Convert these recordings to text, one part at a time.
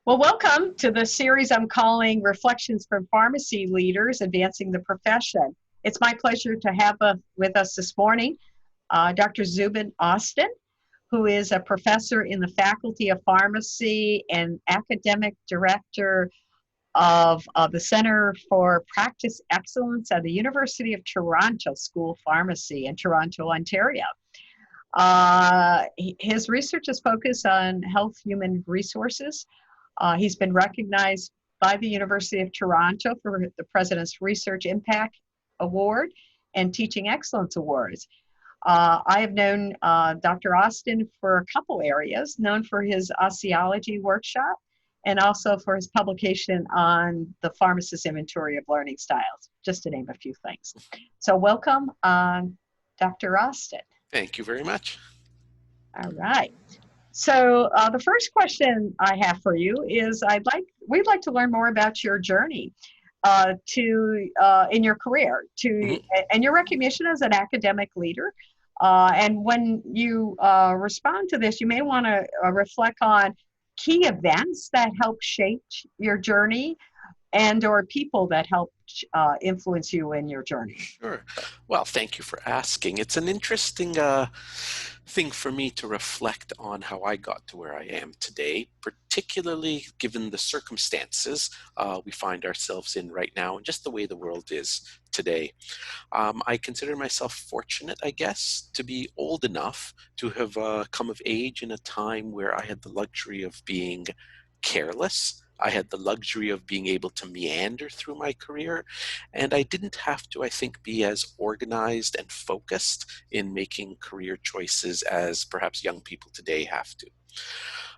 Well, welcome to the series I'm calling Reflections from Pharmacy Leaders Advancing the Profession. It's my pleasure to have with us this morning Dr. Zubin Austin, who is a professor in the Faculty of Pharmacy and academic director of the Center for Practice Excellence at the University of Toronto School of Pharmacy in Toronto, Ontario. His research is focused on health human resources. He's been recognized by the University of Toronto for the President's Research Impact Award and Teaching Excellence Awards. I have known Dr. Austin for a couple areas, known for his osteology workshop and also for his publication on the pharmacist inventory of learning styles, just to name a few things. So welcome, Dr. Austin. Thank you very much. All right. So the first question I have for you is we'd like to learn more about your journey in your career and your recognition as an academic leader. And when you respond to this, you may want to reflect on key events that helped shape your journey and or people that helped influence you in your journey. Sure. Well, thank you for asking. It's an interesting thing for me to reflect on how I got to where I am today, particularly given the circumstances we find ourselves in right now and just the way the world is today. I consider myself fortunate, I guess, to be old enough to have come of age in a time where I had the luxury of being careless. I had the luxury of being able to meander through my career, and I didn't have to, I think, be as organized and focused in making career choices as perhaps young people today have to.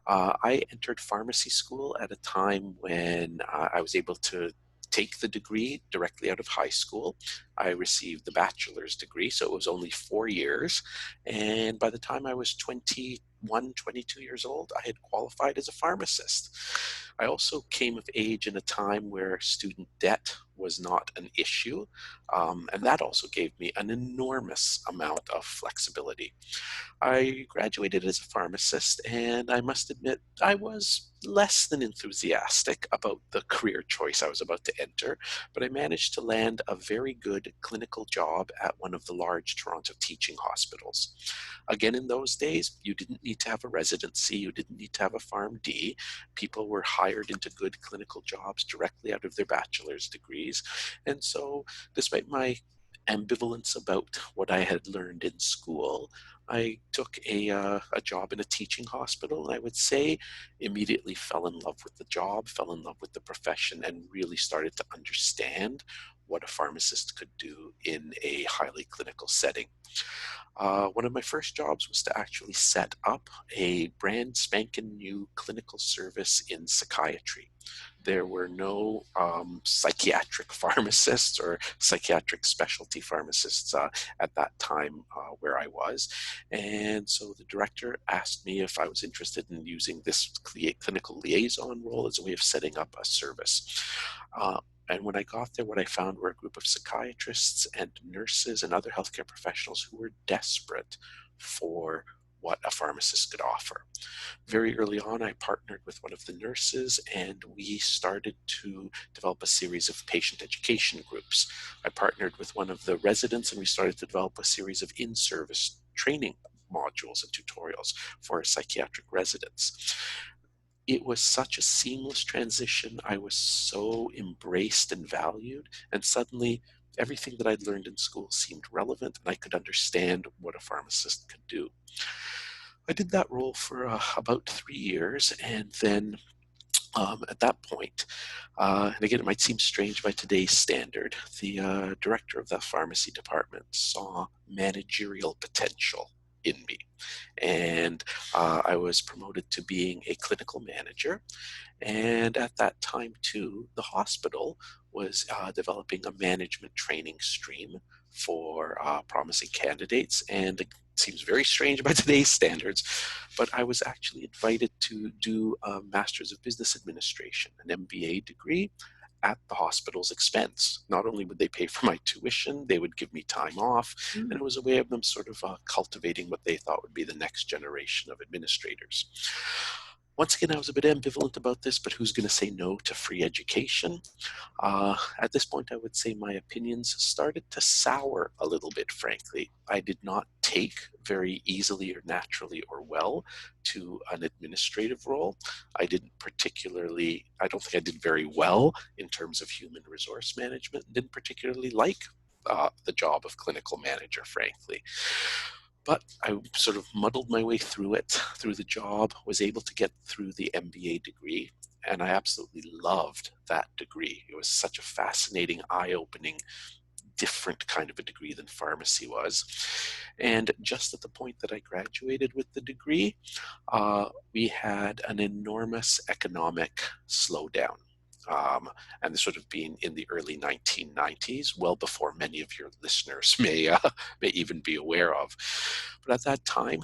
I entered pharmacy school at a time when I was able to take the degree directly out of high school. I received the bachelor's degree, so it was only 4 years. And by the time I was 21, 22 years old, I had qualified as a pharmacist. I also came of age in a time where student debt was not an issue, and that also gave me an enormous amount of flexibility. I graduated as a pharmacist, and I must admit I was less than enthusiastic about the career choice I was about to enter, but I managed to land a very good clinical job at one of the large Toronto teaching hospitals. Again, in those days, you didn't need to have a residency, you didn't need to have a PharmD. People were hired into good clinical jobs directly out of their bachelor's degrees. And so, despite my ambivalence about what I had learned in school, I took a job in a teaching hospital, and I would say immediately fell in love with the job, fell in love with the profession, and really started to understand what a pharmacist could do in a highly clinical setting. One of my first jobs was to actually set up a brand spanking new clinical service in psychiatry. There were no psychiatric pharmacists or psychiatric specialty pharmacists at that time where I was. And so the director asked me if I was interested in using this clinical liaison role as a way of setting up a service. And when I got there, what I found were a group of psychiatrists and nurses and other healthcare professionals who were desperate for what a pharmacist could offer. Very early on, I partnered with one of the nurses, and we started to develop a series of patient education groups. I partnered with one of the residents, and we started to develop a series of in-service training modules and tutorials for psychiatric residents. It was such a seamless transition. I was so embraced and valued, and suddenly everything that I'd learned in school seemed relevant, and I could understand what a pharmacist could do. I did that role for about 3 years, and then at that point, and again, it might seem strange by today's standard, the director of the pharmacy department saw managerial potential in me. And I was promoted to being a clinical manager. And at that time, too, the hospital was developing a management training stream for promising candidates. And it seems very strange by today's standards, but I was actually invited to do a Master's of Business Administration, an MBA degree, at the hospital's expense. Not only would they pay for my tuition, they would give me time off, and it was a way of them sort of cultivating what they thought would be the next generation of administrators. Once again, I was a bit ambivalent about this, but who's going to say no to free education? At this point, I would say my opinions started to sour a little bit, frankly. I did not take very easily or naturally or well to an administrative role. I don't think I did very well in terms of human resource management, and didn't particularly like the job of clinical manager, frankly. But I sort of muddled my way through it, through the job, was able to get through the MBA degree, and I absolutely loved that degree. It was such a fascinating, eye-opening, different kind of a degree than pharmacy was. And just at the point that I graduated with the degree, we had an enormous economic slowdown. And this would have been in the early 1990s, well before many of your listeners may even be aware of. But at that time,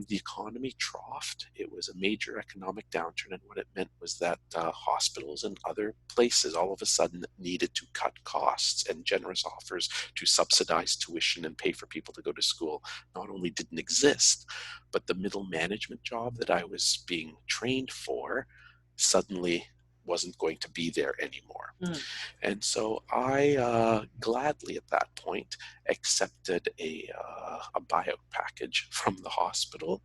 the economy troughed. It was a major economic downturn, and what it meant was that hospitals and other places all of a sudden needed to cut costs, and generous offers to subsidize tuition and pay for people to go to school not only didn't exist, but the middle management job that I was being trained for suddenly wasn't going to be there anymore. And so I gladly at that point accepted a buyout package from the hospital,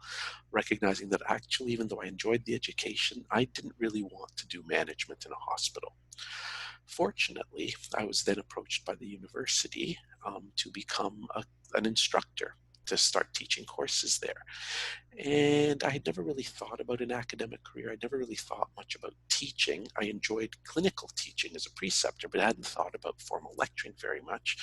recognizing that actually, even though I enjoyed the education, I didn't really want to do management in a hospital. Fortunately, I was then approached by the university to become an instructor, to start teaching courses there. And I had never really thought about an academic career. I'd never really thought much about teaching. I enjoyed clinical teaching as a preceptor, but I hadn't thought about formal lecturing very much.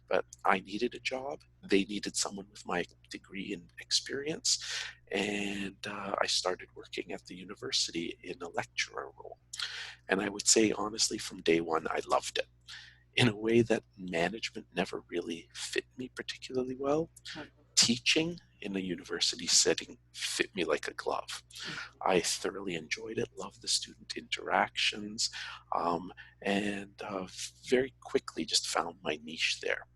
But I needed a job. They needed someone with my degree and experience. And I started working at the university in a lecturer role. And I would say, honestly, from day one, I loved it in a way that management never really fit me particularly well. Teaching in a university setting fit me like a glove. I thoroughly enjoyed it, loved the student interactions, and very quickly just found my niche there.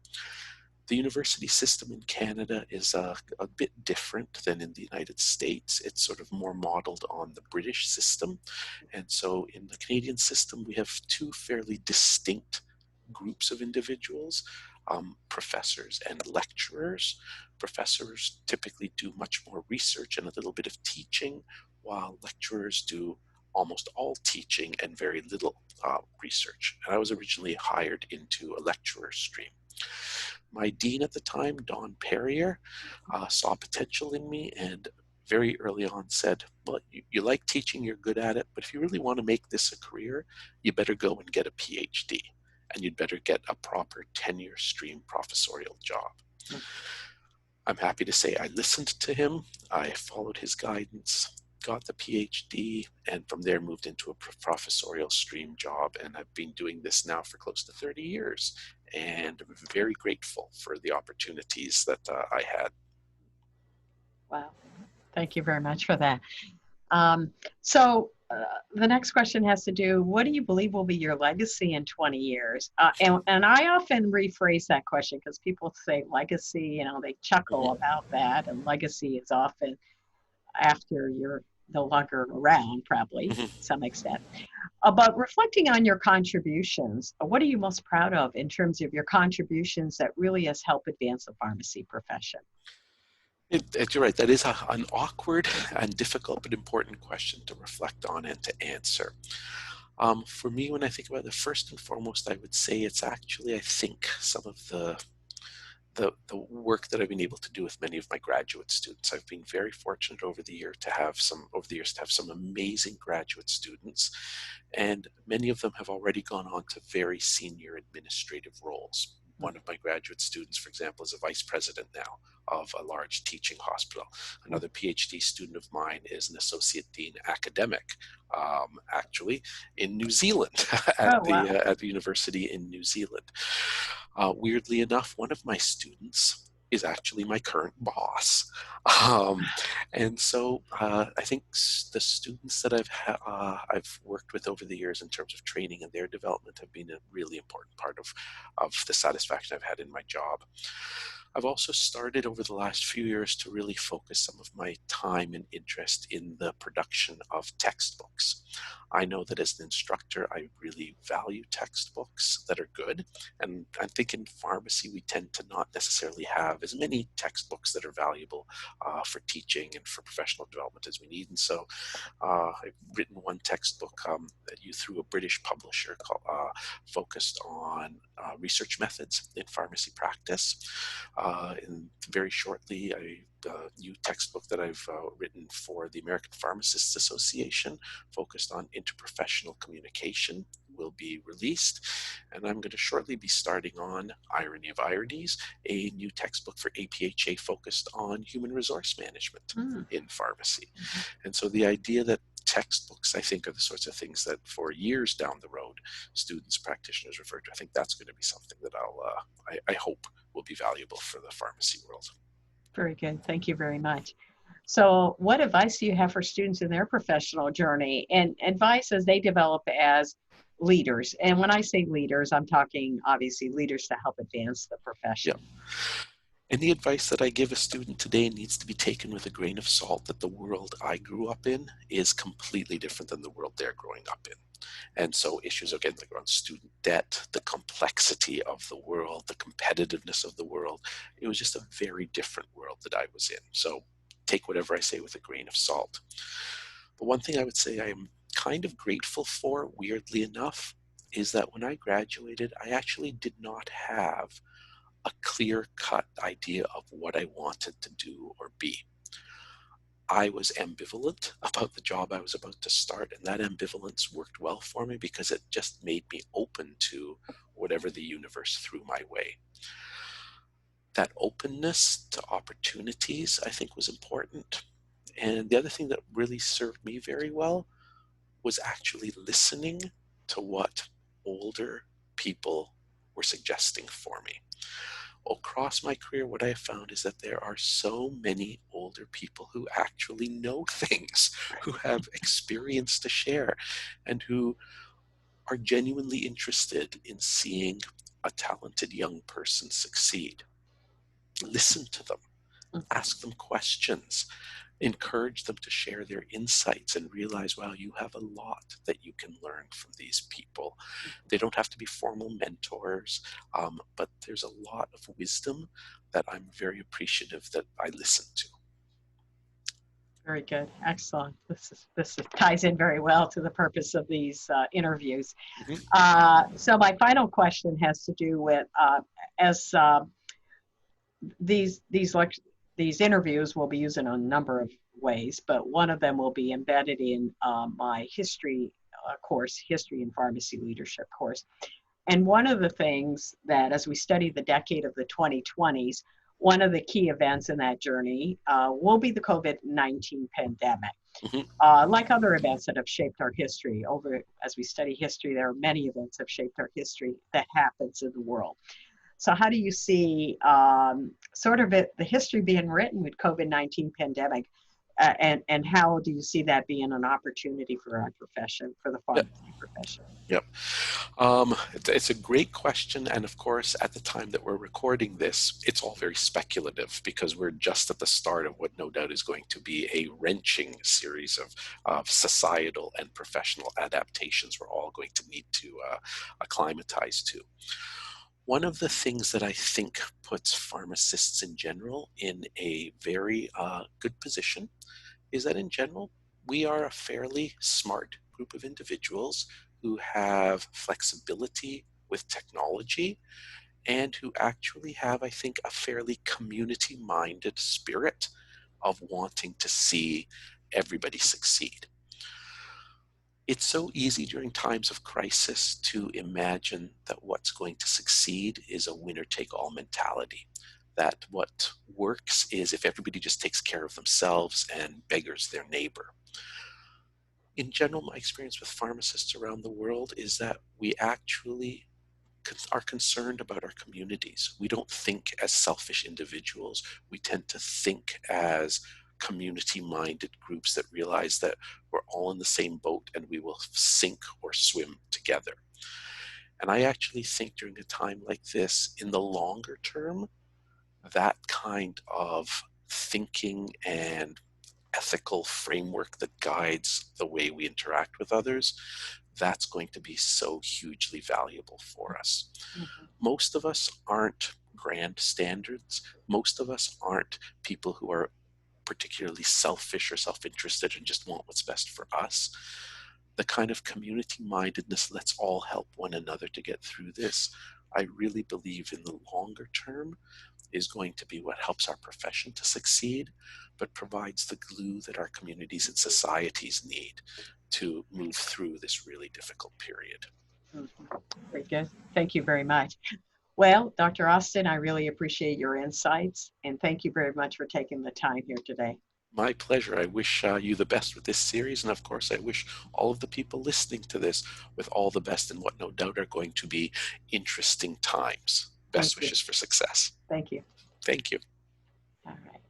The university system in Canada is a bit different than in the United States. It's sort of more modeled on the British system. And so in the Canadian system, we have two fairly distinct groups of individuals, professors and lecturers. Professors typically do much more research and a little bit of teaching, while lecturers do almost all teaching and very little research. And I was originally hired into a lecturer stream. My dean at the time, Don Poirier, saw potential in me and very early on said, well, you like teaching, you're good at it, but if you really want to make this a career, you better go and get a PhD, and you'd better get a proper tenure stream professorial job. I'm happy to say I listened to him, I followed his guidance, got the PhD, and from there moved into a professorial stream job. And I've been doing this now for close to 30 years. And I'm very grateful for the opportunities that I had. Wow. Thank you very much for that. So the next question has to do, what do you believe will be your legacy in 20 years? And I often rephrase that question because people say legacy, they chuckle about that. And legacy is often after you're no longer around, probably to some extent. But reflecting on your contributions, what are you most proud of in terms of your contributions that really has helped advance the pharmacy profession? You're right. That is an awkward and difficult but important question to reflect on and to answer. For me, when I think about it, first and foremost, I would say it's actually, I think, some of the work that I've been able to do with many of my graduate students. I've been very fortunate over the years to have some amazing graduate students, and many of them have already gone on to very senior administrative roles. One of my graduate students, for example, is a vice president now of a large teaching hospital. Another PhD student of mine is an associate dean academic, actually, in New Zealand at the university in New Zealand. Weirdly enough, one of my students is actually my current boss. And so I think the students that I've worked with over the years in terms of training and their development have been a really important part of the satisfaction I've had in my job. I've also started over the last few years to really focus some of my time and interest in the production of textbooks. I know that as an instructor, I really value textbooks that are good. And I think in pharmacy, we tend to not necessarily have as many textbooks that are valuable for teaching and for professional development as we need. And so I've written one textbook through a British publisher focused on research methods in pharmacy practice. And very shortly, a new textbook that I've written for the American Pharmacists Association, focused on interprofessional communication, will be released. And I'm going to shortly be starting on, irony of ironies, a new textbook for APHA focused on human resource management in pharmacy. And so the idea that textbooks, I think, are the sorts of things that for years down the road, students, practitioners refer to. I think that's going to be something that I hope will be valuable for the pharmacy world. Very good. Thank you very much. So what advice do you have for students in their professional journey, and advice as they develop as leaders? And when I say leaders, I'm talking obviously leaders to help advance the profession. Yeah. Any advice that I give a student today needs to be taken with a grain of salt, that the world I grew up in is completely different than the world they're growing up in. And so issues, again, like around student debt, the complexity of the world, the competitiveness of the world, it was just a very different world that I was in. So take whatever I say with a grain of salt. But one thing I would say I am kind of grateful for, weirdly enough, is that when I graduated, I actually did not have a clear-cut idea of what I wanted to do or be. I was ambivalent about the job I was about to start, and that ambivalence worked well for me because it just made me open to whatever the universe threw my way. That openness to opportunities, I think, was important. And the other thing that really served me very well was actually listening to what older people were suggesting for me. Across my career, what I have found is that there are so many older people who actually know things, who have experience to share, and who are genuinely interested in seeing a talented young person succeed. Listen to them, ask them questions, encourage them to share their insights, and realize, wow, you have a lot that you can learn from these people. They don't have to be formal mentors, but there's a lot of wisdom that I'm very appreciative that I listen to. Very good. Excellent. This ties in very well to the purpose of these interviews. So my final question has to do with as these these interviews will be used in a number of ways, but one of them will be embedded in my history course, History and Pharmacy Leadership course. And one of the things that, as we study the decade of the 2020s, one of the key events in that journey will be the COVID-19 pandemic. Like other events that have shaped our history, as we study history, there are many events that have shaped our history that happens in the world. So how do you see the history being written with COVID-19 pandemic, and how do you see that being an opportunity for our profession, for the pharmacy profession? Yep. It's a great question. And of course, at the time that we're recording this, it's all very speculative because we're just at the start of what no doubt is going to be a wrenching series of societal and professional adaptations we're all going to need to acclimatize to. One of the things that I think puts pharmacists in general in a very good position is that in general, we are a fairly smart group of individuals who have flexibility with technology and who actually have, I think, a fairly community-minded spirit of wanting to see everybody succeed. It's so easy during times of crisis to imagine that what's going to succeed is a winner-take-all mentality. That what works is if everybody just takes care of themselves and beggars their neighbor. In general, my experience with pharmacists around the world is that we actually are concerned about our communities. We don't think as selfish individuals. We tend to think as community-minded groups that realize that we're all in the same boat and we will sink or swim together. And I actually think during a time like this, in the longer term, that kind of thinking and ethical framework that guides the way we interact with others, that's going to be so hugely valuable for us. Mhm. Most of us aren't grand standards. Most of us aren't people who are particularly selfish or self-interested and just want what's best for us. The kind of community mindedness, let's all help one another to get through this, I really believe in the longer term is going to be what helps our profession to succeed, but provides the glue that our communities and societies need to move through this really difficult period. Mhm. Very good. Thank you very much. Well, Dr. Austin, I really appreciate your insights and thank you very much for taking the time here today. My pleasure. I wish you the best with this series. And of course, I wish all of the people listening to this with all the best in what no doubt are going to be interesting times. Thank Best you. wishes for success. Thank you. Thank you. All right.